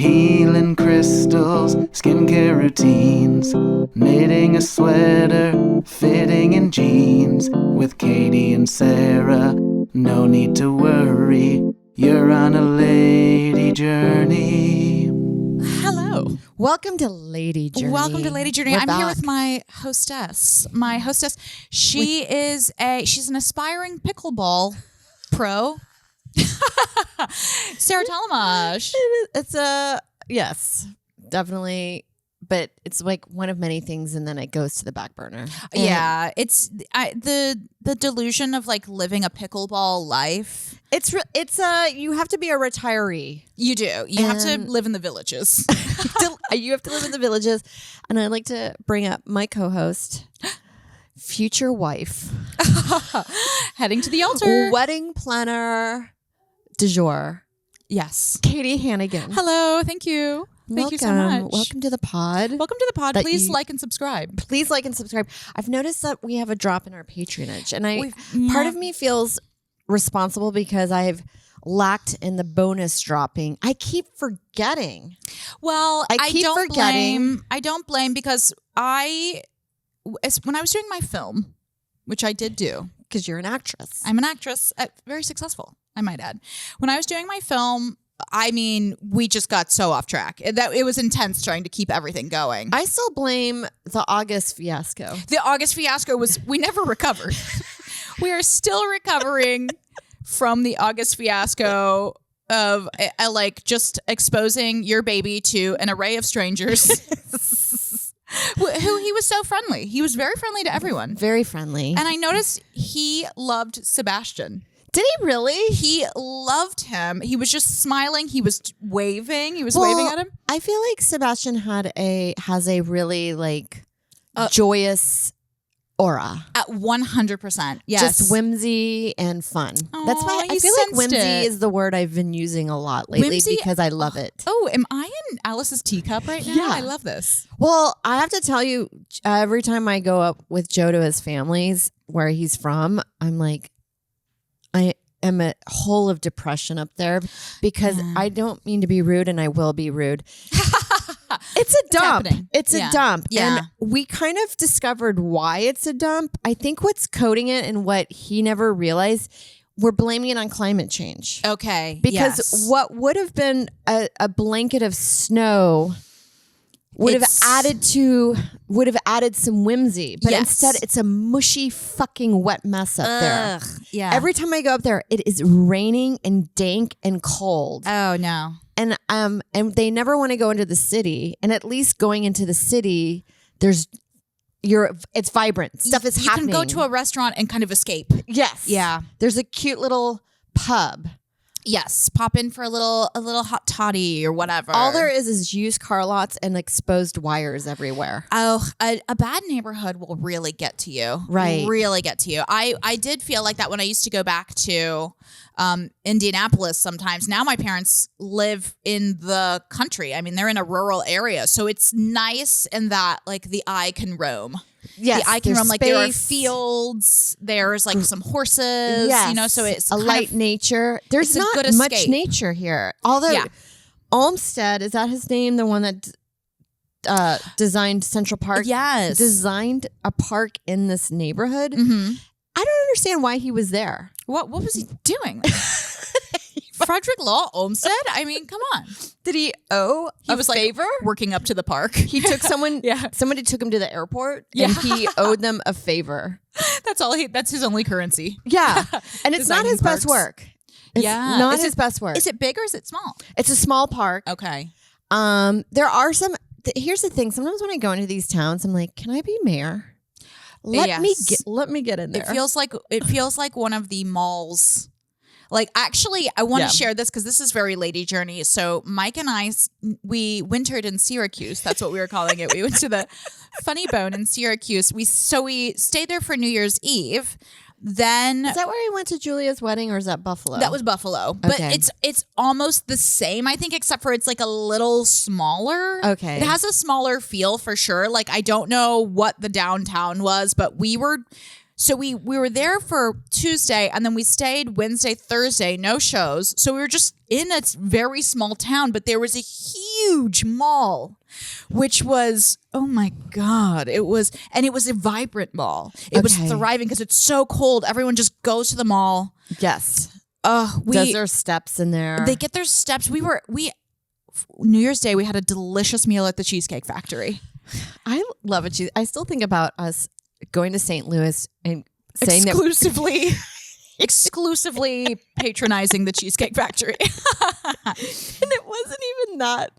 healing crystals, skincare routines, knitting a sweater, fitting in jeans. With Katie and Sarah, no need to worry, you're on a lady journey. Hello. Welcome to Lady Journey. Welcome to Lady Journey. I'm here with my hostess. She's an aspiring pickleball pro. Sarah Talamash. Yes, definitely. But it's like one of many things, and then it goes to the back burner. Yeah, it's the delusion of like living a pickleball life. You have to be a retiree. You do. You have to live in the villages. You have to live in the villages. And I'd like to bring up my co-host, future wife, heading to the altar, wedding planner du jour. Yes, Katie Hannigan. Hello. Thank you. Thank you so much. Welcome to the pod. Welcome to the pod. Please like and subscribe. Please like and subscribe. I've noticed that we have a drop in our patronage, and part of me feels responsible because I've lacked in the bonus dropping. I keep forgetting. Well, I don't blame because when I was doing my film, which I did do. Because you're an actress. I'm an actress, very successful, I might add. When I was doing my film, I mean, we just got so off track. It was intense trying to keep everything going. I still blame the August fiasco. The August fiasco we never recovered. We are still recovering from the August fiasco of like just exposing your baby to an array of strangers. Who he was so friendly. He was very friendly to everyone. Very friendly. And I noticed he loved Sebastian. Did he really? He loved him. He was just smiling. He was waving. He was waving at him. I feel like Sebastian has a really like joyous aura. At 100%. Yes. Just whimsy and fun. Aww, that's why I feel like whimsy is the word I've been using a lot lately because I love it. Oh, am I in Alice's teacup right now? Yeah. I love this. Well, I have to tell you, every time I go up with Joe to his family's where he's from, I'm like, I am a hole of depression up there because I don't mean to be rude and I will be rude. It's a dump. It's a dump. Yeah. And we kind of discovered why it's a dump. I think what's coding it and what he never realized, we're blaming it on climate change. Okay. Because what would have been a blanket of snow would have added some whimsy, but instead it's a mushy fucking wet mess up there. Yeah. Every time I go up there, it is raining and dank and cold. Oh no. And they never want to go into the city. And at least going into the city, it's vibrant. Stuff is happening. You can go to a restaurant and kind of escape. Yes. Yeah. There's a cute little pub. Yes, pop in for a little hot toddy or whatever. All there is used car lots and exposed wires everywhere. Oh, a bad neighborhood will really get to you. Right. Really get to you. I did feel like that when I used to go back to Indianapolis sometimes. Now my parents live in the country. I mean, they're in a rural area. So it's nice in that like the eye can roam. Yes, the eye can roam. Like there are space. Fields. There's like some horses. Yes. You know, so it's a light nature. There's not good much escape. nature here. Although Olmsted, is that his name? The one that designed Central Park? Yes. Designed a park in this neighborhood. Mm-hmm. I don't understand why he was there. What was he doing? Frederick Law Olmsted? I mean, come on. Did he owe a favor? Like working up to the park. He took someone. Somebody took him to the airport, and he owed them a favor. That's his only currency. Yeah, and it's not his best work. It's not his best work. Is it big or is it small? It's a small park. Okay. There are some. Here's the thing. Sometimes when I go into these towns, I'm like, can I be mayor? Let me get in there. It feels like one of the malls. Like, actually, I want to share this because this is very Lady Journey. So Mike and I, we wintered in Syracuse. That's what we were calling it. We went to the Funny Bone in Syracuse. We stayed there for New Year's Eve. Then is that where he went to Julia's wedding, or is that Buffalo? That was Buffalo, but it's almost the same, I think, except for it's like a little smaller. Okay, it has a smaller feel for sure. Like I don't know what the downtown was, but we were there for Tuesday, and then we stayed Wednesday, Thursday, no shows. So we were just in a very small town, but there was a huge mall, which was, oh my God, it was a vibrant mall. It was thriving because it's so cold. Everyone just goes to the mall. Yes. Does their steps in there? They get their steps. New Year's Day, we had a delicious meal at the Cheesecake Factory. I love it. I still think about us going to St. Louis and saying exclusively patronizing the Cheesecake Factory. And it wasn't even that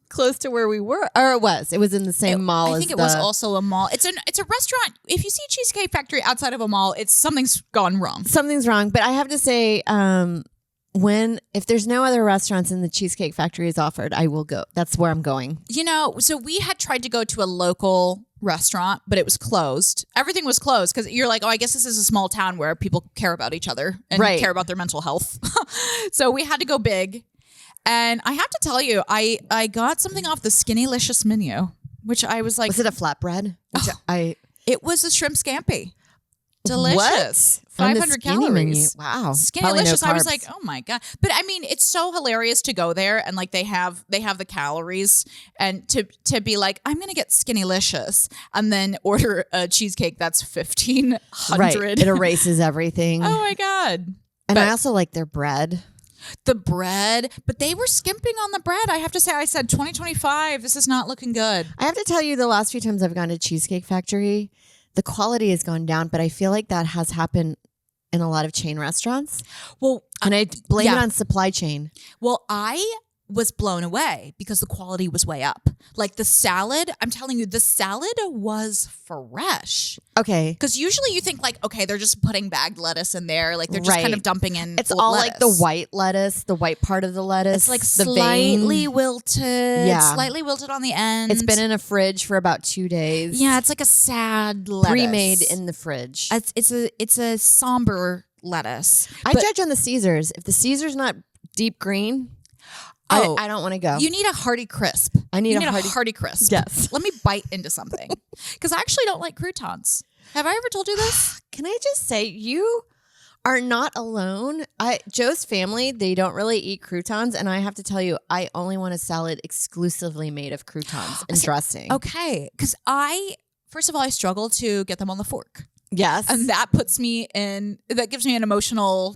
close to where we were, or it was in the same mall. I think it was also a mall. It's a restaurant. If you see Cheesecake Factory outside of a mall, something's gone wrong. Something's wrong. But I have to say, if there's no other restaurants and the Cheesecake Factory is offered, I will go. That's where I'm going. So we had tried to go to a local restaurant, but it was closed. Everything was closed because you're like, oh, I guess this is a small town where people care about each other and care about their mental health. So we had to go big. And I have to tell you, I got something off the Skinnylicious menu, which I was like... Was it a flatbread? It was a shrimp scampi. Delicious. What? 500 calories. Menu. Wow. Skinnylicious. No, I was like, oh my God. But I mean, it's so hilarious to go there and like they have the calories and to be like, I'm going to get Skinnylicious and then order a cheesecake that's 1,500. Right. It erases everything. Oh my God. And I also like their bread. The bread, but they were skimping on the bread. I have to say, I said 2025, this is not looking good. I have to tell you, the last few times I've gone to Cheesecake Factory, the quality has gone down, but I feel like that has happened in a lot of chain restaurants. Well, and I blame it on supply chain. Well, I was blown away because the quality was way up. Like the salad, I'm telling you, the salad was fresh. Okay. Because usually you think like, okay, they're just putting bagged lettuce in there. Like they're just kind of dumping in. It's all lettuce. Like the white lettuce, the white part of the lettuce. It's like slightly wilted. Yeah. Slightly wilted on the end. It's been in a fridge for about 2 days. Yeah, it's like a sad lettuce. Pre-made in the fridge. It's a somber lettuce. I judge on the Caesars. If the Caesar's not deep green... I don't want to go. You need a hearty crisp. I need a hearty crisp. Yes. Let me bite into something. Because I actually don't like croutons. Have I ever told you this? Can I just say, you are not alone. Joe's family, they don't really eat croutons. And I have to tell you, I only want a salad exclusively made of croutons and dressing. Okay. Because first of all, I struggle to get them on the fork. Yes. And that gives me an emotional...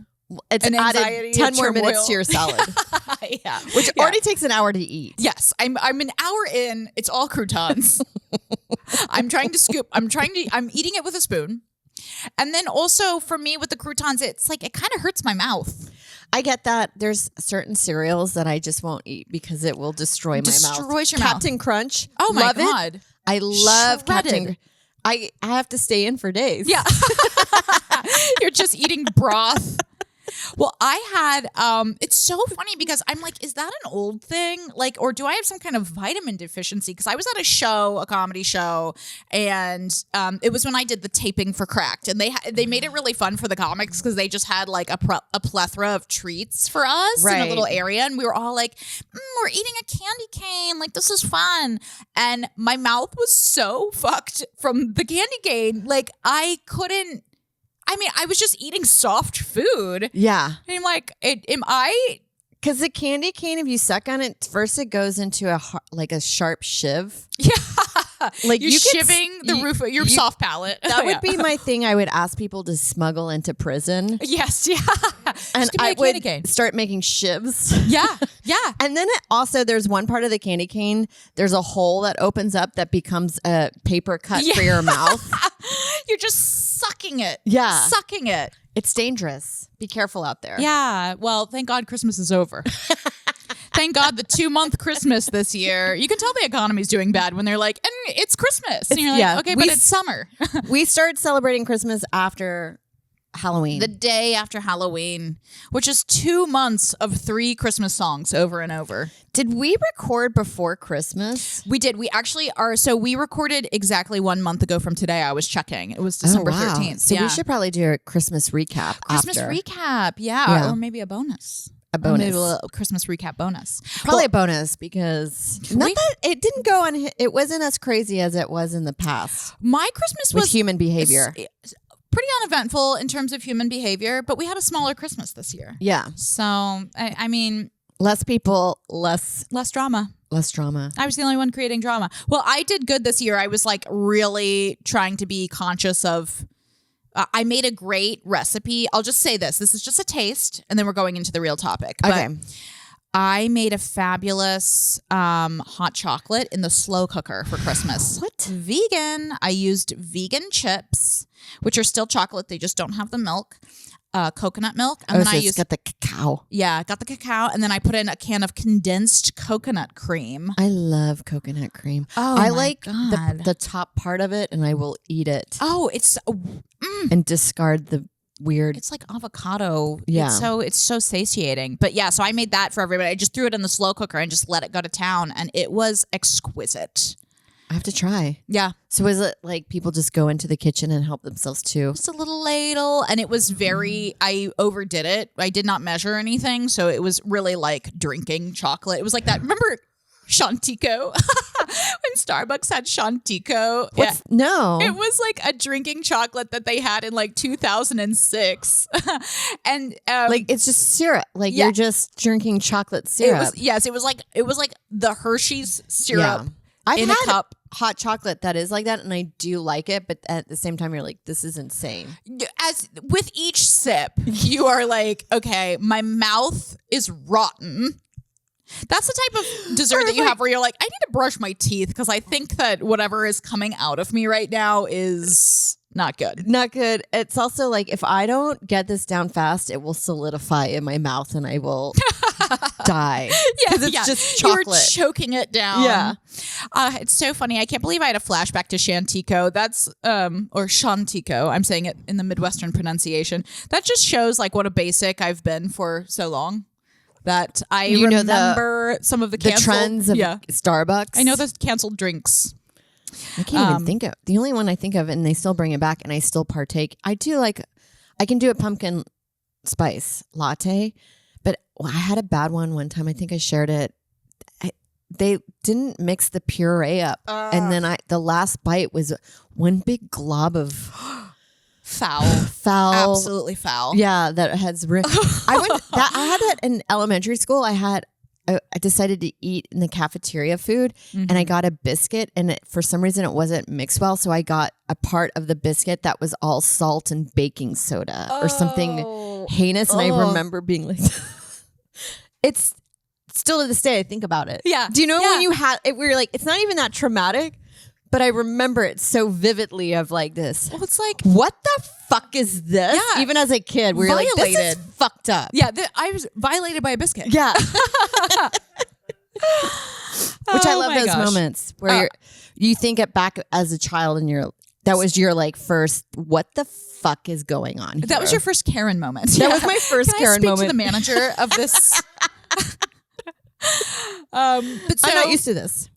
It's added 10 more minutes to your salad. Yeah. Which already takes an hour to eat. Yes. I'm an hour in. It's all croutons. I'm trying to scoop. I'm eating it with a spoon. And then also for me with the croutons, it's like it kind of hurts my mouth. I get that. There's certain cereals that I just won't eat because it will destroy my mouth. Destroys your mouth. Captain Crunch. Oh my God. It. I love Captain. I have to stay in for days. Yeah. You're just eating broth. Well, I had, it's so funny because I'm like, is that an old thing? Like, or do I have some kind of vitamin deficiency? Because I was at a comedy show, and it was when I did the taping for Cracked, and they made it really fun for the comics because they just had like a plethora of treats for us in a little area, and we were all like, we're eating a candy cane, like this is fun, and my mouth was so fucked from the candy cane, like I was just eating soft food. Yeah. And I'm like, am I? Because the candy cane, if you suck on it, first it goes into a sharp shiv. Yeah. Like you're shivving the roof of your soft palate. That would be my thing. I would ask people to smuggle into prison. Yes. Yeah. And I would start making shivs. Yeah. Yeah. And then there's one part of the candy cane, there's a hole that opens up that becomes a paper cut for your mouth. You're just sucking it. Yeah. Sucking it. It's dangerous. Be careful out there. Yeah. Well, thank God Christmas is over. Thank God the 2-month Christmas this year. You can tell the economy's doing bad when they're like, and it's Christmas. And you're like, okay, but it's summer. We start celebrating Christmas after Halloween. The day after Halloween, which is 2 months of 3 Christmas songs over and over. Did we record before Christmas? We did. We actually are. So we recorded exactly 1 month ago from today. I was checking. It was December 13th. So we should probably do a Christmas recap. Recap. Yeah. Or maybe a bonus. Maybe a little Christmas recap bonus. Probably a bonus because it didn't go on. It wasn't as crazy as it was in the past. My Christmas was human behavior. Pretty uneventful in terms of human behavior, but we had a smaller Christmas this year. Yeah. So, I mean, Less people, less drama. Less drama. I was the only one creating drama. Well, I did good this year. I was like really trying to be conscious of. I made a great recipe. I'll just say this. This is just a taste, and then we're going into the real topic. Okay. But I made a fabulous hot chocolate in the slow cooker for Christmas. What? Vegan. I used vegan chips, which are still chocolate. They just don't have the milk. Coconut milk. And then I used got the cacao. Yeah, got the cacao. And then I put in a can of condensed coconut cream. I love coconut cream. Oh, I my like God. the top part of it, and I will eat it. Oh, it's and discard the weird. It's like avocado. Yeah. It's so satiating. But yeah, so I made that for everybody. I just threw it in the slow cooker and just let it go to town, and it was exquisite. I have to try. Yeah. So is it like people just go into the kitchen and help themselves too? Just a little ladle, and it was I overdid it. I did not measure anything, so it was really like drinking chocolate. It was like that. Remember Shantico? When Starbucks had Shantico? No. It was like a drinking chocolate that they had in like 2006. And like it's just syrup. Like you're just drinking chocolate syrup. It was like the Hershey's syrup. Yeah. I've in had a cup. hot chocolate that is like that, and I do like it, but at the same time, you're like, this is insane. As with each sip, you are like, okay, my mouth is rotten. That's the type of dessert that you have where you're like, I need to brush my teeth because I think that whatever is coming out of me right now is not good. Not good. It's also like, if I don't get this down fast, it will solidify in my mouth and I will die. Yeah, it's just chocolate. You're choking it down. Yeah. It's so funny. I can't believe I had a flashback to Shantico. That's, or Shantico. I'm saying it in the Midwestern pronunciation. That just shows like what a basic I've been for so long. That I remember some of the trends of Starbucks. I know the canceled drinks. I can't even think of the only one I think of, and they still bring it back, and I still partake. I can do a pumpkin spice latte, but I had a bad one time. I think I shared it. They didn't mix the puree up, and then the last bite was one big glob of foul, absolutely foul. Yeah, that has. I had that in elementary school. I decided to eat in the cafeteria food, and I got a biscuit, and for some reason it wasn't mixed well, so I got a part of the biscuit that was all salt and baking soda or something heinous, and I remember being like, it's still to this day I think about it. Yeah. Do you know when you had it? We were like, it's not even that traumatic. But I remember it so vividly of like this. Well, it's like, what the fuck is this? Yeah. Even as a kid, we were like, this is fucked up. Yeah, I was violated by a biscuit. Yeah. Which I love those moments where you think it back as a child and that was your like first, what the fuck is going on here? That was your first Karen moment. That was my first Karen moment. To the manager of this. But I'm not used to this.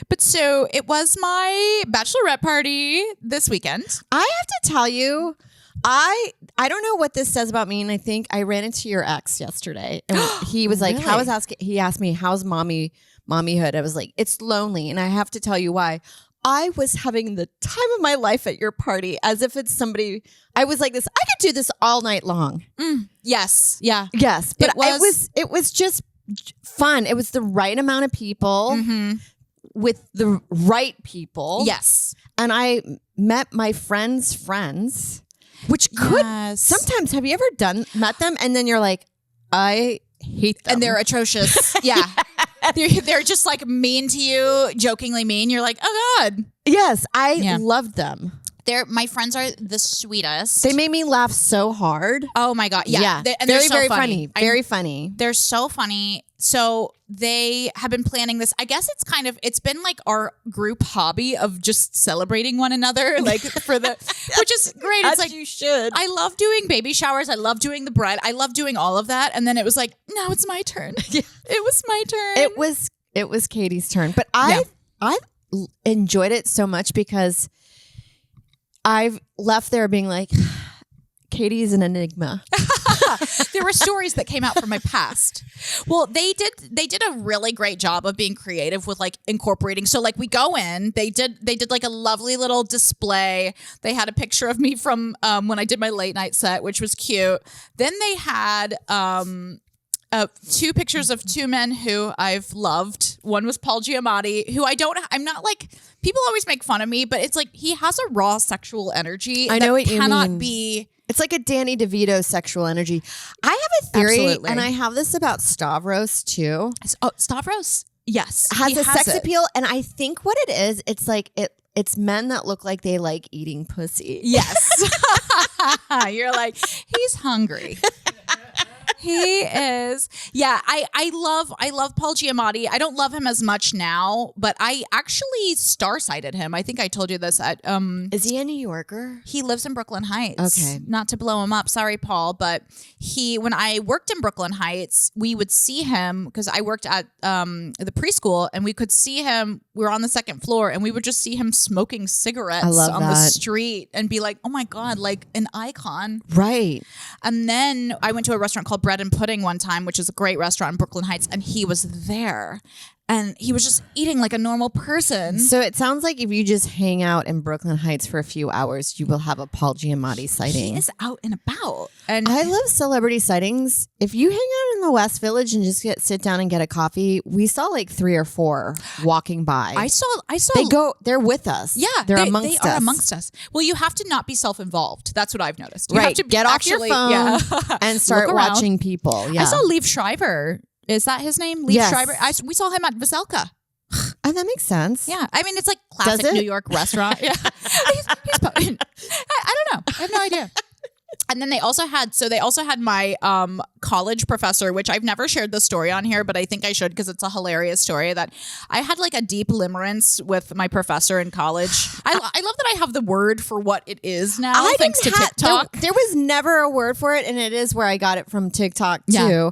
But so it was my bachelorette party this weekend. I have to tell you, I don't know what this says about me, and I think I ran into your ex yesterday, and he was like, Really? He asked me, how's mommyhood? I was like, it's lonely, and I have to tell you why. I was having the time of my life at your party, as if it's somebody. I was like this. I could do this all night long. Yes, yeah, yes, but it was just fun. It was the right amount of people. Mm-hmm. With the right people. Yes. And I met my friends' friends, which could sometimes, have you ever met them? And then you're like, I hate them. And they're atrocious. Yeah. They're just like mean to you, jokingly mean. You're like, oh God. Yes. I loved them. My friends are the sweetest. They made me laugh so hard. Oh my God. Yeah. And they're so funny. Very funny. They're so funny. So they have been planning this. I guess it's been like our group hobby of just celebrating one another, like which is great. It's like, you should. I love doing baby showers. I love doing the bread. I love doing all of that. And then it was like, now it's my turn. Yeah. It was my turn. It was Katie's turn. But I enjoyed it so much because I've left there being like, Katie is an enigma. There were stories that came out from my past. Well, they did a really great job of being creative with like incorporating. So like we go in, they did like a lovely little display. They had a picture of me from when I did my late night set, which was cute. Then they had two pictures of two men who I've loved. One was Paul Giamatti, who I'm not like, people always make fun of me, but it's like he has a raw sexual energy. I know what you cannot mean. be. It's like a Danny DeVito sexual energy. I have a theory, Absolutely. and I have this about Stavros too. Oh, Stavros, yes, Has he a sex it. appeal, and I think what it is, it's like it's men that look like they like eating pussy. Yes, you're like, he's hungry. He is. Yeah, I love Paul Giamatti. I don't love him as much now, but I actually star-sighted him. I think I told you this at Is he a New Yorker? he lives in Brooklyn Heights. Okay. Not to blow him up. Sorry, Paul, but when I worked in Brooklyn Heights, we would see him because I worked at the preschool, and we could see him. We were on the second floor, and we would just see him smoking cigarettes on the street and be like, "Oh my God, like an icon." Right. And then I went to a restaurant called Bread and Pudding one time, which is a great restaurant in Brooklyn Heights, and he was there. And he was just eating like a normal person. So it sounds like if you just hang out in Brooklyn Heights for a few hours, you will have a Paul Giamatti sighting. He is out and about. And I love celebrity sightings. If you hang out in the West Village and just sit down and get a coffee, we saw like 3 or 4 walking by. I saw. They're with us. Yeah, they're they amongst us. are amongst us. Well, you have to not be self-involved. That's what I've noticed. You Right. have to Get off your phone and start Look around. watching people. Yeah. I saw Liev Schreiber. Is that his name? Liev Yes. Schreiber. We saw him at Veselka. Oh, that makes sense. Yeah, I mean it's like classic Does it? New York restaurant. Yeah, he's I don't know. I have no idea. And then they also had my college professor, which I've never shared the story on here, but I think I should because it's a hilarious story that I had like a deep limerence with my professor in college. I love that I have the word for what it is now, thanks to TikTok. There was never a word for it, and it is where I got it from TikTok too. Yeah.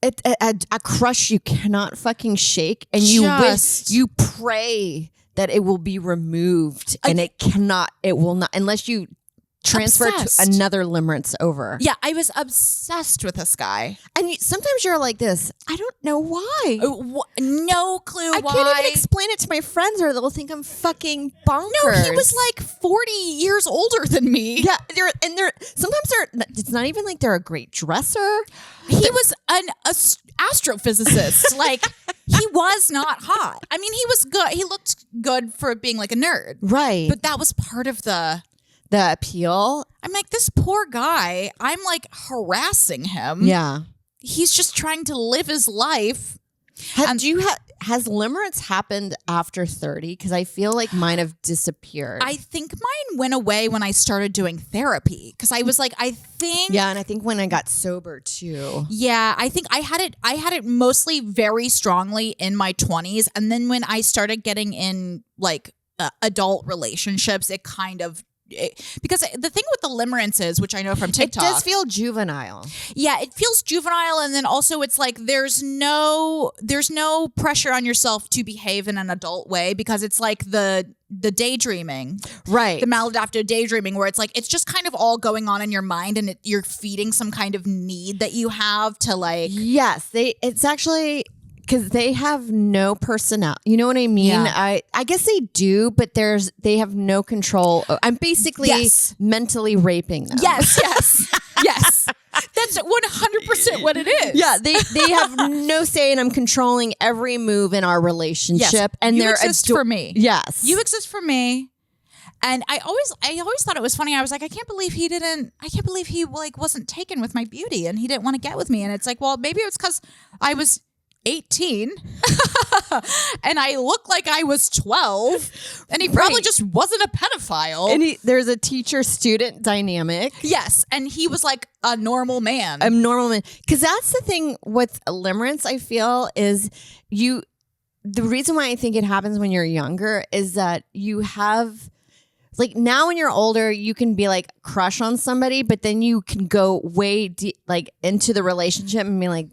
A crush you cannot fucking shake, and you pray that it will be removed, and it will not unless you transfer Obsessed. to another limerence over. Yeah, I was obsessed with this guy. And sometimes you're like this. I don't know why. No clue I why. can't even explain it to my friends, or they'll think I'm fucking bonkers. No, he was like 40 years older than me. Yeah, it's not even like they're a great dresser. He was an astrophysicist. Like, he was not hot. I mean, he was good. He looked good for being like a nerd. Right. But that was part of the appeal. I'm like, this poor guy, I'm like harassing him. Yeah. He's just trying to live his life. Has limerence happened after 30? Because I feel like mine have disappeared. I think mine went away when I started doing therapy. Because I was like, yeah, and I think when I got sober too. Yeah, I think I had it mostly very strongly in my 20s. And then when I started getting in like adult relationships, it kind of because the thing with the limerence is, which I know from TikTok, it does feel juvenile. Yeah, it feels juvenile, and then also it's like there's no pressure on yourself to behave in an adult way because it's like the daydreaming, right? The maladaptive daydreaming, where it's like it's just kind of all going on in your mind, and you're feeding some kind of need that you have to like. Yes, it's actually. Because they have no personality. You know what I mean? Yeah. I guess they do, but they have no control. I'm basically mentally raping them. Yes. That's 100% what it is. Yeah, they have no say, and I'm controlling every move in our relationship. Yes. And you they're exist for me. Yes, you exist for me. And I always thought it was funny. I was like, I can't believe he like wasn't taken with my beauty, and he didn't want to get with me. And it's like, well, maybe it was because I was 18 and I look like I was 12, and he probably just wasn't a pedophile. And there's a teacher-student dynamic. Yes, and he was like a normal man. Because that's the thing with limerence, I feel, is the reason why I think it happens when you're younger is that you have... Like now when you're older, you can be like crush on somebody, but then you can go way deep, like into the relationship and be like,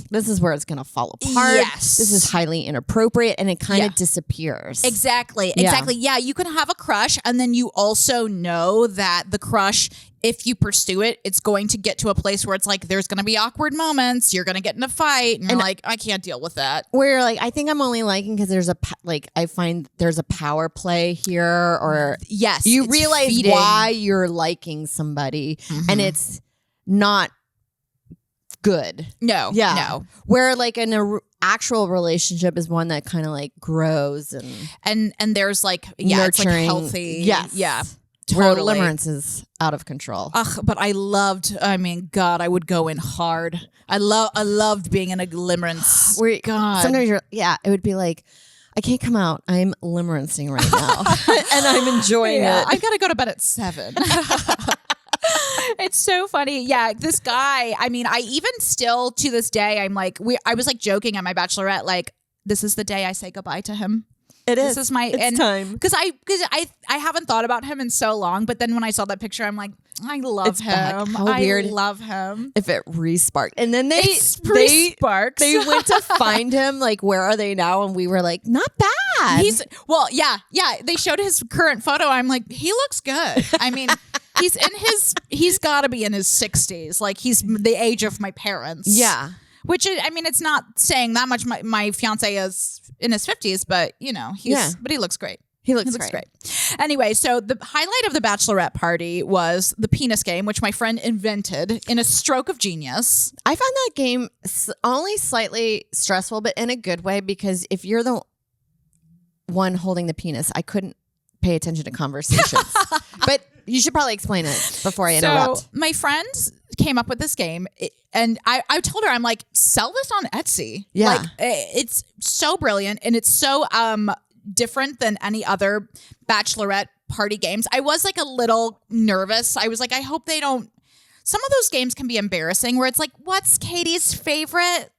this is where it's going to fall apart. Yes. This is highly inappropriate, and it kind of disappears. Exactly. Yeah, you can have a crush, and then you also know that the crush, if you pursue it, it's going to get to a place where it's like there's going to be awkward moments. You're going to get in a fight, and you're like, I can't deal with that. Where you're like, I think I'm only liking because I find there's a power play here, or yes, you realize why you're liking somebody, and it's not good. No. Yeah. No. Where like an actual relationship is one that kind of like grows and there's like it's like healthy. Yes. Yeah. Where Totally. limerence is out of control. Ugh, but I God, I would go in hard. I loved being in a limerence. God. Sometimes it would be like, I can't come out. I'm limerancing right now. And I'm enjoying it. I gotta go to bed at 7. It's so funny. Yeah, this guy, I mean, I even still to this day, I'm like, I was like joking at my bachelorette, like, this is the day I say goodbye to him. This is my time. Because I haven't thought about him in so long, but then when I saw that picture, I'm like, I love him. How weird. I love him. If it re-sparked. And then they re-sparks. They went to find him, like, where are they now? And we were like, not bad. They showed his current photo. I'm like, he looks good. I mean, he's got to be in his 60s. Like, he's the age of my parents. Yeah. Which, I mean, it's not saying that much. My fiance is in his 50s, but, you know, but he looks great. He looks great. Anyway, so the highlight of the bachelorette party was the penis game, which my friend invented in a stroke of genius. I found that game only slightly stressful, but in a good way, because if you're the one holding the penis, I couldn't pay attention to conversations. But you should probably explain it before I interrupt. So my friend came up with this game, and I told her, I'm like, sell this on Etsy. Yeah. Like, it's so brilliant, and it's so different than any other bachelorette party games. I was like a little nervous. I was like, I hope they don't. Some of those games can be embarrassing where it's like, what's Katie's favorite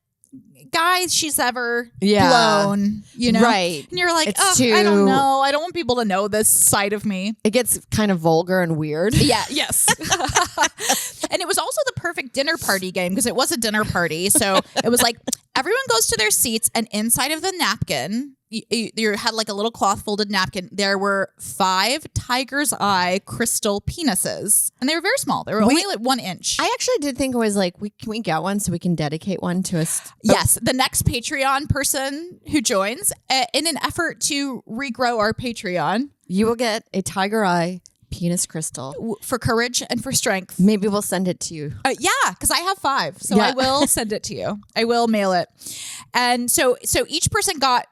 guy she's ever blown, you know? Right. And you're like, I don't know. I don't want people to know this side of me. It gets kind of vulgar and weird. Yeah, yes. And it was also the perfect dinner party game because it was a dinner party. So it was like everyone goes to their seats, and inside of the napkin, you had like a little cloth folded napkin. There were 5 tiger's eye crystal penises, and they were very small. They were only like 1 inch. I actually did think it was like, can we get one so we can dedicate one to us? Yes, the next Patreon person who joins, in an effort to regrow our Patreon, you will get a tiger eye penis crystal for courage and for strength. Maybe we'll send it to you. Yeah, because I have 5, so I will send it to you. I will mail it. And so each person got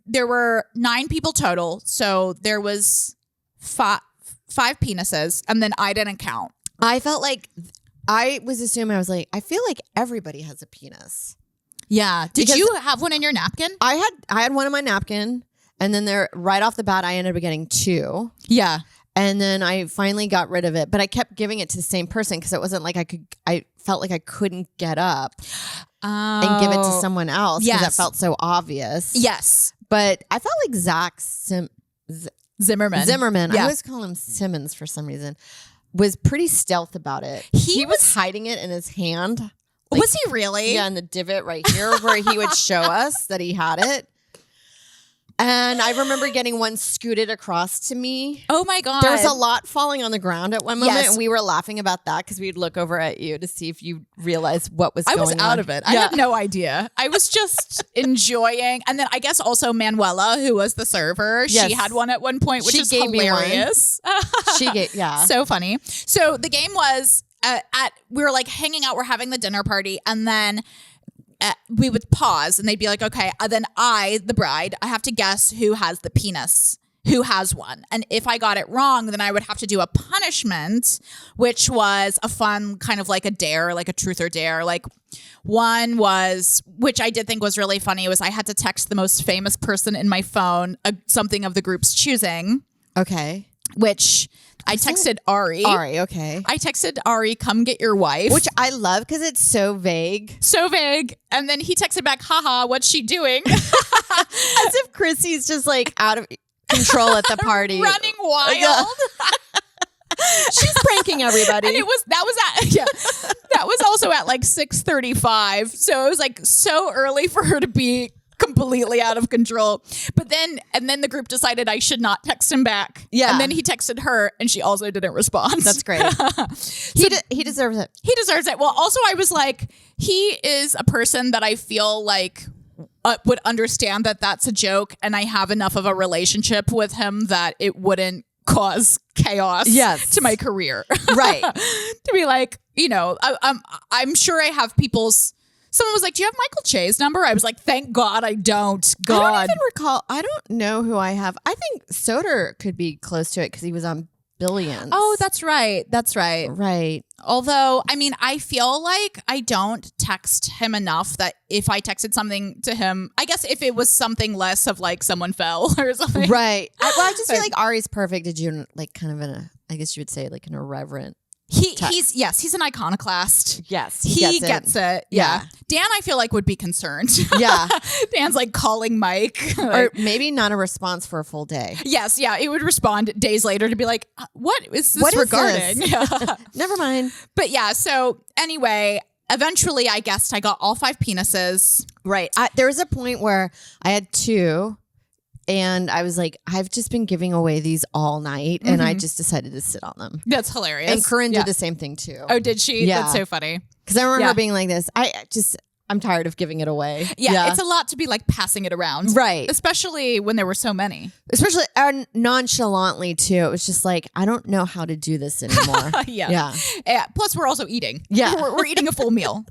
there were 9 people total. So there was 5 penises, and then I didn't count. I felt like I was assuming, I was like, I feel like everybody has a penis. Yeah. Did you have one in your napkin? I had one in my napkin, and then right off the bat, I ended up getting 2. Yeah. And then I finally got rid of it, but I kept giving it to the same person because it wasn't like I felt like I couldn't get up and give it to someone else because it felt so obvious. Yes. But I felt like Zach Zimmerman. Yeah. I always call him Simmons for some reason. Was pretty stealth about it. He was hiding it in his hand. Like, was he really? Yeah, in the divot right here where he would show us that he had it. And I remember getting one scooted across to me. Oh my God. There was a lot falling on the ground at one moment. Yes. And we were laughing about that because we'd look over at you to see if you realized what was going on. I was out of it. I had no idea. I was just enjoying. And then I guess also Manuela, who was the server, she had one at one point, which is hilarious. She gave, yeah. So funny. So the game was we were like hanging out. We're having the dinner party. And then we would pause and they'd be like, okay, then I, the bride, I have to guess who has the penis, who has one. And if I got it wrong, then I would have to do a punishment, which was a fun kind of like a dare, like a truth or dare. Like one was, which I did think was really funny, was I had to text the most famous person in my phone, something of the group's choosing. Okay. Which I texted Ari. Okay. I texted Ari, come get your wife. Which I love because it's so vague. So vague. And then he texted back, haha, what's she doing? As if Chrissy's just like out of control at the party. Running wild. She's pranking everybody. And that was also at like 6:35. So it was like so early for her to be completely out of control. But then the group decided I should not text him back. Yeah. And then he texted her and she also didn't respond. That's great. He deserves it. He deserves it. Well, also I was like, he is a person that I feel like would understand that that's a joke, and I have enough of a relationship with him that it wouldn't cause chaos to my career. Right. To be like, you know, I'm sure I have someone was like, do you have Michael Che's number? I was like, thank God I don't. God. I don't even recall. I don't know who I have. I think Soder could be close to it because he was on Billions. Oh, that's right. That's right. Right. Although, I mean, I feel like I don't text him enough that if I texted something to him, I guess if it was something less of like someone fell or something. Right. I just feel like Ari's perfect. Did you like kind of I guess you would say like an irreverent. He's an iconoclast. Yes. He gets it. Yeah. Dan, I feel like would be concerned. Yeah. Dan's like calling Mike. Or maybe not a response for a full day. Yes. Yeah. It would respond days later to be like, what is this regarding? This? Never mind. But yeah. So anyway, eventually I guessed I got all 5 penises. Right. There was a point where I had 2. And I was like, I've just been giving away these all night. And I just decided to sit on them. That's hilarious. And Corinne did the same thing too. Oh, did she? Yeah. That's so funny. Because I remember her being like this. I'm tired of giving it away. Yeah. It's a lot to be like passing it around. Right. Especially when there were so many. Especially nonchalantly too. It was just like, I don't know how to do this anymore. Yeah. Plus we're also eating. Yeah. We're eating a full meal.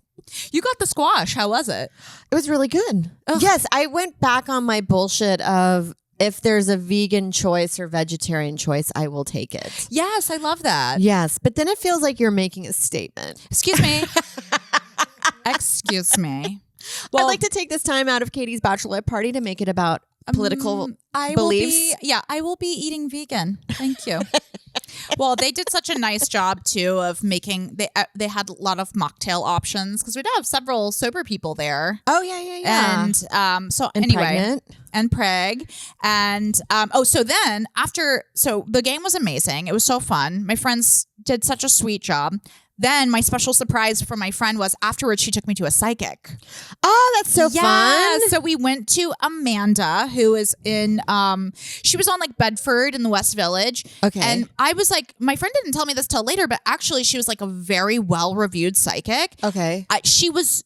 You got the squash. How was it? It was really good. Ugh. Yes, I went back on my bullshit of if there's a vegan choice or vegetarian choice, I will take it. Yes, I love that. Yes, but then it feels like you're making a statement. Excuse me. Excuse me. Well, I'd like to take this time out of Katie's bachelorette party to make it about political beliefs. I will be eating vegan. Thank you. Well, they did such a nice job too of making. They had a lot of mocktail options because we did have several sober people there. Oh yeah. And so and anyway, pregnant. And preg, and so then after, so the game was amazing. It was so fun. My friends did such a sweet job. Then my special surprise for my friend was afterwards she took me to a psychic. Oh, that's so fun. So we went to Amanda, who is in, she was on like Bedford in the West Village. Okay. And I was like, my friend didn't tell me this till later, but actually she was like a very well-reviewed psychic. Okay. She was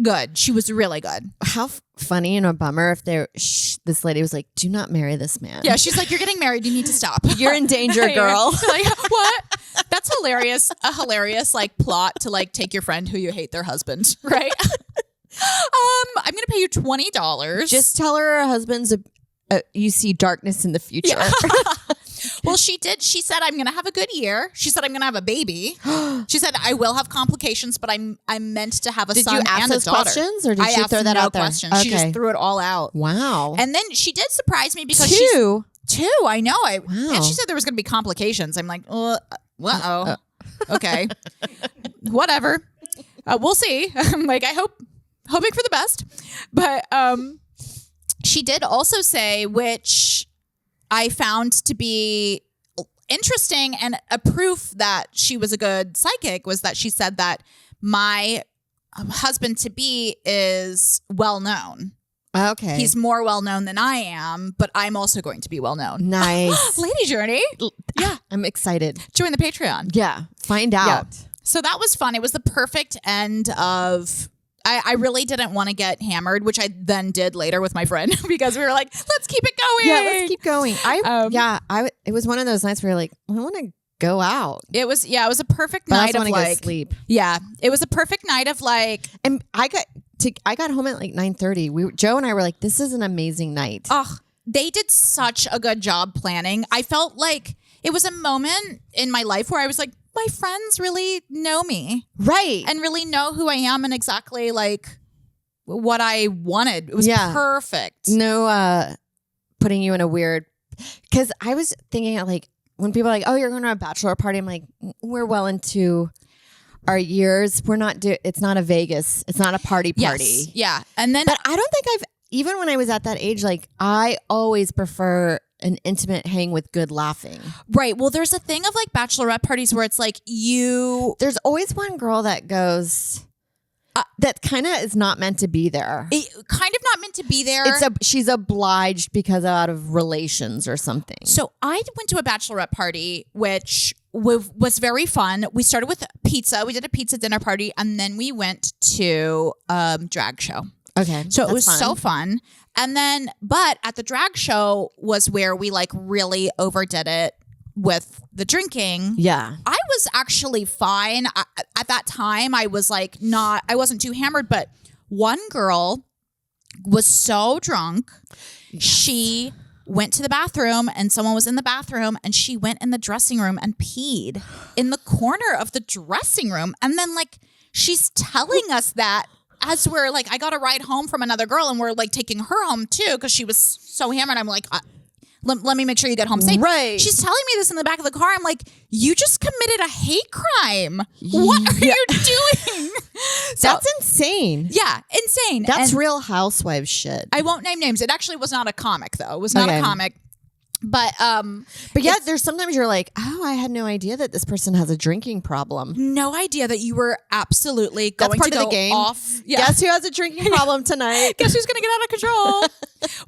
good. She was really good. How funny and a bummer if this lady was like, do not marry this man. Yeah, she's like, you're getting married. You need to stop. You're in danger, girl. Like, what? That's hilarious. A hilarious like plot to like take your friend who you hate their husband, right? I'm going to pay you $20. Just tell her husband's you see darkness in the future. Yeah. Well, she did. She said, I'm going to have a good year. She said, I'm going to have a baby. She said, I will have complications, but I'm meant to have a son and a daughter. Did you ask those questions or did she throw that out there? Questions. Okay. She just threw it all out. Wow. And then she did surprise me because Two, I know. Wow. And she said there was going to be complications. I'm like, uh-oh. Okay. Whatever. We'll see. I'm like, hoping for the best. But she did also say, which I found to be interesting and a proof that she was a good psychic, was that she said that my husband-to-be is well-known. Okay. He's more well-known than I am, but I'm also going to be well-known. Nice. Lady Journey. Yeah. I'm excited. Join the Patreon. Yeah. Find out. Yeah. So that was fun. It was the perfect end of... I really didn't want to get hammered, which I then did later with my friend because we were like, let's keep it going. Yeah, let's keep going. It was one of those nights where you're like, I want to go out. It was a perfect night of like go sleep. Yeah, it was a perfect night of like. And I got home at like 9:30. Joe and I were like, this is an amazing night. Oh, they did such a good job planning. I felt like it was a moment in my life where I was like, my friends really know me. Right. And really know who I am and exactly like what I wanted. It was perfect. No putting you in a weird, because I was thinking like when people are like, oh, you're going to a bachelor party. I'm like, we're well into our years. It's not a Vegas. It's not a party. Yes. Yeah. And then, but I don't think even when I was at that age, like I always prefer an intimate hang with good laughing. Right. Well, there's a thing of like bachelorette parties where it's like there's always one girl that goes that kind of is not meant to be there. Kind of not meant to be there. She's obliged because out of relations or something. So I went to a bachelorette party, which was very fun. We started with pizza. We did a pizza dinner party, and then we went to drag show. Okay. So it was so fun. And then, but at the drag show was where we like really overdid it with the drinking. Yeah. I was actually fine. At that time, I was like I wasn't too hammered, but one girl was so drunk. She went to the bathroom and someone was in the bathroom and she went in the dressing room and peed in the corner of the dressing room. And then like she's telling us that as we're like, I got a ride home from another girl and we're like taking her home too because she was so hammered. I'm like, let me make sure you get home safe. Right. She's telling me this in the back of the car. I'm like, you just committed a hate crime. What are you doing? That's insane. Yeah, insane. That's Real Housewives shit. I won't name names. It actually was not a comic though. It was not a comic. But yeah, there's sometimes you're like, oh, I had no idea that this person has a drinking problem. No idea that you were absolutely going That's part to of go the game. off. Yeah. Guess who has a drinking problem tonight? Guess who's going to get out of control?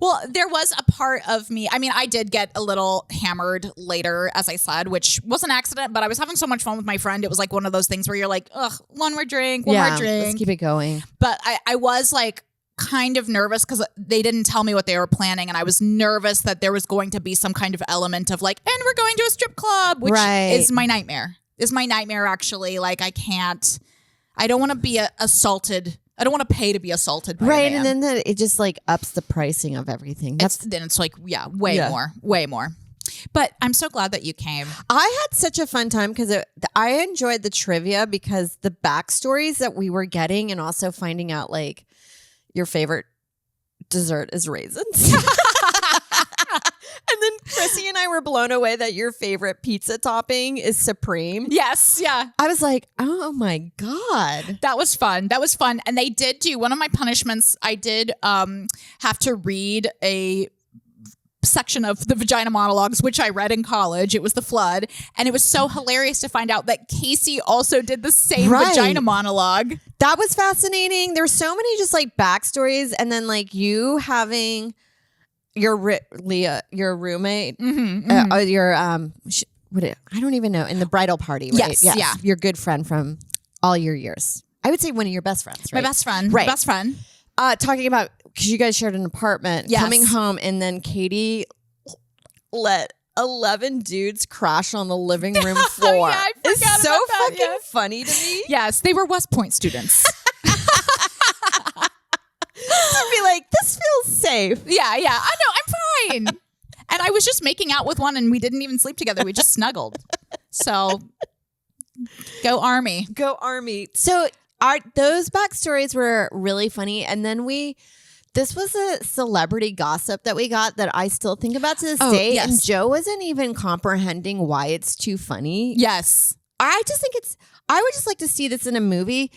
Well, there was a part of me. I mean, I did get a little hammered later, as I said, which was an accident, but I was having so much fun with my friend. It was like one of those things where you're like, ugh, one more drink. Let's keep it going. But I was like, kind of nervous because they didn't tell me what they were planning, and I was nervous that there was going to be some kind of element of like, and we're going to a strip club, which is my nightmare. Actually. Like I don't want to be assaulted. I don't want to pay to be assaulted by a man. And then it just like ups the pricing of everything. Then it's like, way more. But I'm so glad that you came. I had such a fun time because I enjoyed the trivia because the backstories that we were getting and also finding out like your favorite dessert is raisins. And then Chrissy and I were blown away that your favorite pizza topping is supreme. Yes, yeah. I was like, oh my God. That was fun. And they did do one of my punishments. I did have to read a section of the vagina monologues, which I read in college. It was The Flood. And it was so hilarious to find out that Casey also did the same vagina monologue. That was fascinating. There's so many just like backstories. And then like you having your Leah, your roommate, I don't even know, in the bridal party, right? Yes, yeah. Your good friend from all your years. I would say one of your best friends, right? My best friend. Right. Best friend. Talking about, because you guys shared an apartment, coming home, and then Katie let 11 dudes crash on the living room floor. Yeah, I forgot it's so about that, fucking funny to me. Yes, they were West Point students. To be like, this feels safe. Yeah. I know, I'm fine. And I was just making out with one and we didn't even sleep together. We just snuggled. So go Army. Go Army. So those backstories were really funny. And then this was a celebrity gossip that we got that I still think about to this day. Yes. And Joe wasn't even comprehending why it's too funny. Yes. I just think I would just like to see this in a movie.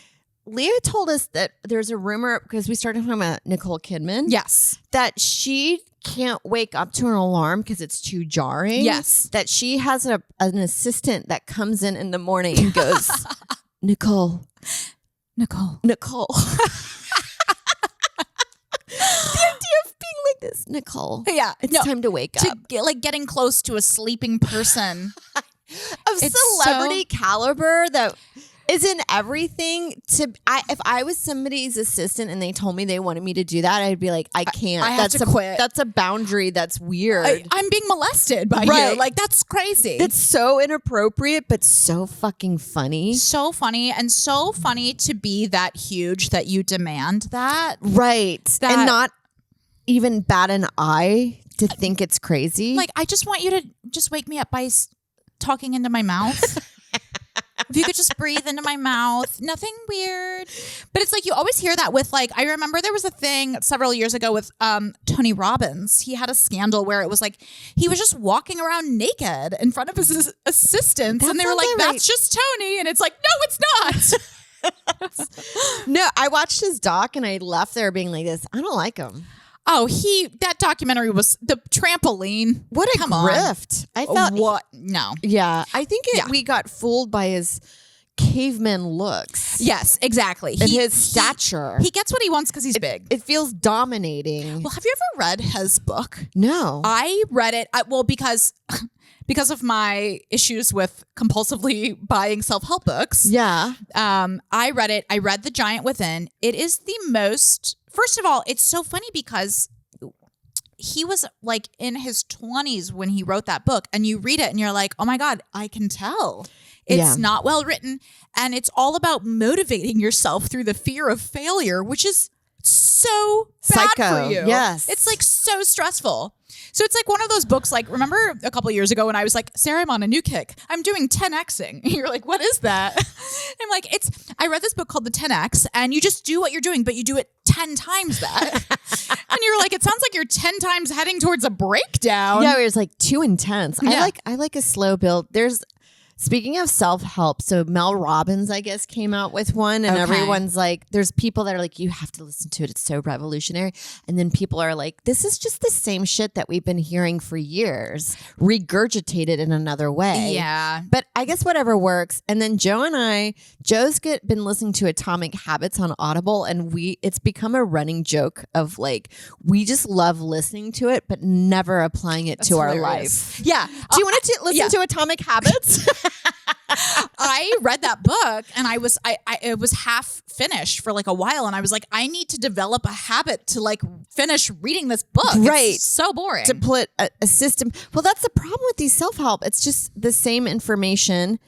Leah told us that there's a rumor, because we started talking about Nicole Kidman. Yes. That she can't wake up to an alarm because it's too jarring. Yes. That she has an assistant that comes in the morning and goes, Nicole. The idea of being like this, Nicole. Yeah. It's time to wake up. Getting close to a sleeping person. Of celebrity caliber that isn't everything if I was somebody's assistant and they told me they wanted me to do that, I'd be like, I can't. I have to quit. That's a boundary that's weird. I'm being molested by you. Like, that's crazy. That's so inappropriate, but so fucking funny. So funny, and so funny to be that huge that you demand that. Right. And not even bat an eye to think it's crazy. Like, I just want you to just wake me up by talking into my mouth. If you could just breathe into my mouth, nothing weird. But it's like you always hear that with like, I remember there was a thing several years ago with Tony Robbins. He had a scandal where it was like he was just walking around naked in front of his assistants. And they were like, that's just Tony. And it's like, no, it's not. No, I watched his doc and I left there being like this. I don't like him. Oh, that documentary was the trampoline. What a grift. I thought. What? No. Yeah. I think we got fooled by his caveman looks. Yes, exactly. And his stature. He gets what he wants because he's big. It feels dominating. Well, have you ever read his book? No. I read it. Because of my issues with compulsively buying self-help books. Yeah. I read it. I read The Giant Within. It is the most... First of all, it's so funny because he was like in his 20s when he wrote that book, and you read it and you're like, oh my God, I can tell. It's not well written, and it's all about motivating yourself through the fear of failure, which is so bad for you. Yes. It's like so stressful. So it's like one of those books, like, remember a couple years ago when I was like, Sarah, I'm on a new kick. I'm doing 10Xing. You're like, what is that? I'm like, I read this book called The 10X, and you just do what you're doing, but you do it 10 times that. And you're like, it sounds like you're 10 times heading towards a breakdown. Yeah, it was like too intense. Yeah. I like a slow build. Speaking of self-help, so Mel Robbins, I guess, came out with one, and everyone's like, there's people that are like, you have to listen to it. It's so revolutionary. And then people are like, this is just the same shit that we've been hearing for years, regurgitated in another way. Yeah. But I guess whatever works. And then Joe's been listening to Atomic Habits on Audible, and it's become a running joke of like, we just love listening to it, but never applying it to our life. Yeah. Do you want to listen to Atomic Habits? I read that book, and it was half finished for like a while, and I was like, I need to develop a habit to like finish reading this book. Right. It's so boring. To put a system. Well, that's the problem with these self-help. It's just the same information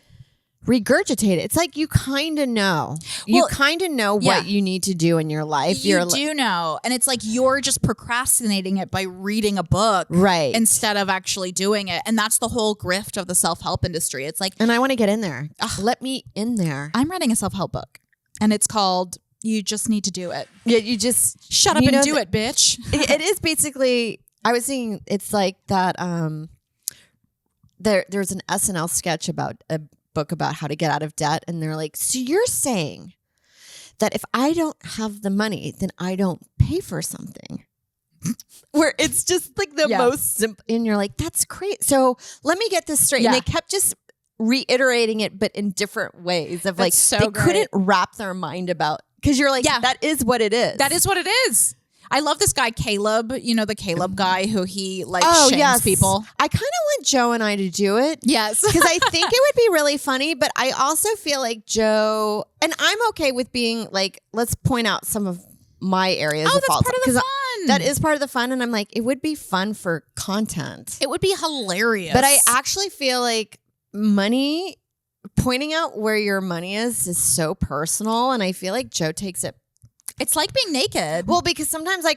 regurgitated. It's like you kind of know. You kind of know what you need to do in your life. You do know. And it's like you're just procrastinating it by reading a book. Right. Instead of actually doing it. And that's the whole grift of the self-help industry. It's like, and I want to get in there. Let me in there. I'm writing a self-help book, and it's called You Just Need to Do It. Yeah, you just shut up and do it, bitch. It is basically, I was thinking it's like that. There's an SNL sketch about a book about how to get out of debt, and they're like, so you're saying that if I don't have the money, then I don't pay for something. Where it's just like the most simple, and you're like, that's great. So let me get this straight. And they kept just reiterating it, but in different ways of like, they couldn't wrap their mind about, because you're like, that is what it is. That is what it is. I love this guy, Caleb, you know, the Caleb guy who he like shames people. I kind of want Joe and I to do it. Yes. Because I think it would be really funny, but I also feel like Joe, and I'm okay with being like, let's point out some of my areas of fault. Part of the fun. That is part of the fun. And I'm like, it would be fun for content. It would be hilarious. But I actually feel like pointing out where your money is so personal. And I feel like Joe takes it. It's like being naked. Well, because sometimes I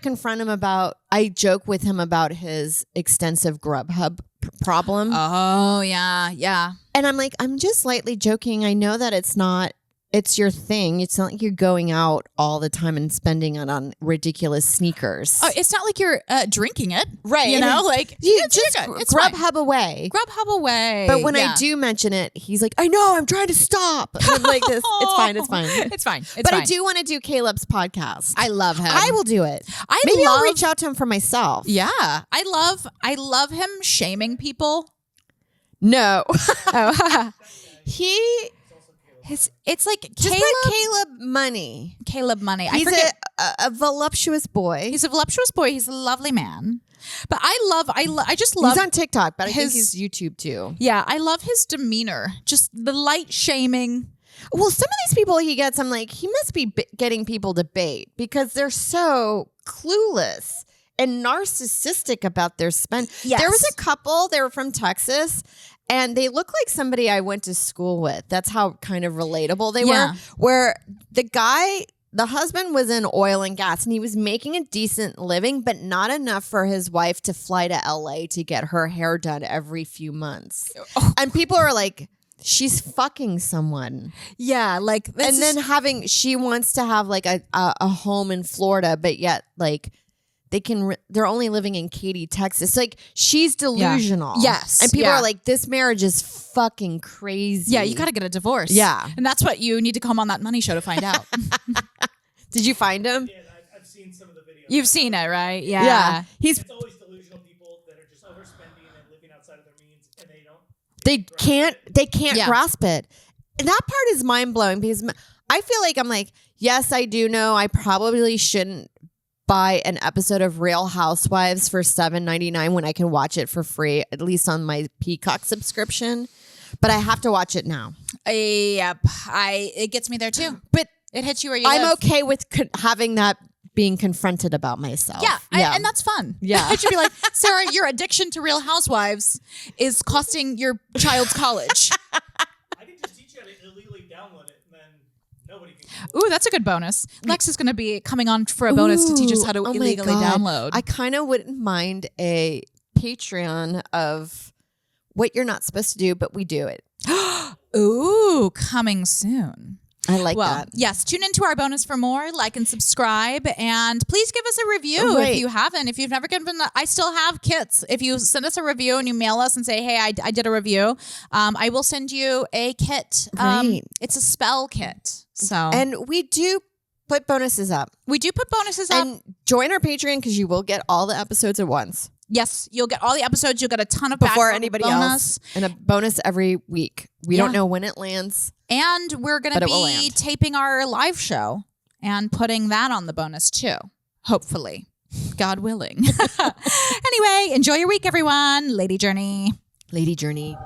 joke with him about his extensive Grubhub problem. Oh, yeah. Yeah. And I'm like, I'm just lightly joking. I know that it's your thing. It's not like you're going out all the time and spending it on ridiculous sneakers. Oh, it's not like you're drinking it. Right. You know, like you just Grubhub away. Grubhub away. But when I do mention it, he's like, I know, I'm trying to stop. And I'm like this. It's fine. It's fine. It's fine. I do want to do Caleb's podcast. I love him. I will do it. Maybe I'll reach out to him for myself. Yeah. I love him shaming people. No. It's like just put Caleb Money. Caleb Money. He's a voluptuous boy. He's a voluptuous boy. He's a lovely man. But I just love. He's on TikTok, but I think he's YouTube too. Yeah, I love his demeanor. Just the light shaming. Well, some of these people he gets, I'm like, he must be getting people to bait because they're so clueless and narcissistic about their spend. Yes. There was a couple, they were from Texas, and they look like somebody I went to school with. That's how kind of relatable they were. Where the husband was in oil and gas, and he was making a decent living, but not enough for his wife to fly to LA to get her hair done every few months. And people are like, she's fucking someone. Yeah, like, and then she wants to have like a home in Florida, but yet like they're only living in Katy, Texas. Like, she's delusional. Yes. And people are like, this marriage is fucking crazy. Yeah, you got to get a divorce. Yeah. And that's what you need to come on that money show to find out. Did you find him? Yeah, I've seen some of the videos. You've seen it, right? Yeah. Yeah. It's always delusional people that are just overspending and living outside of their means, and they can't grasp it. And that part is mind blowing because I feel like I'm like, yes, I do know I probably shouldn't buy an episode of Real Housewives for $7.99 when I can watch it for free, at least on my Peacock subscription. But I have to watch it now. Yep. It gets me there too. But it hits you where you I'm live. okay with having that being confronted about myself. Yeah, and that's fun. Yeah. I should be like, Sarah, your addiction to Real Housewives is costing your child's college. I can just teach you how to illegally download it, and then nobody can. Ooh, that's a good bonus. Lex is going to be coming on for a bonus to teach us how to my illegally God. download. I kind of wouldn't mind a Patreon of what you're not supposed to do, but we do it. Ooh, coming soon. I like that. Yes, tune into our bonus for more. Like and subscribe, and please give us a review Right. if you haven't. If you've never given, I still have kits. If you send us a review and you mail us and say, "Hey, I did a review," I will send you a kit. Right. It's a spell kit. So And we do put bonuses up. we do put bonuses up. And join our Patreon because you will get all the episodes at once Yes, you'll get all the episodes. You'll get a ton of before background anybody bonus. else, and a bonus every week. We don't know when it lands. And we're going to But it will be land. taping our live show and putting that on the bonus too. Hopefully. God willing. Anyway, enjoy your week, everyone. Lady Journey. Lady Journey.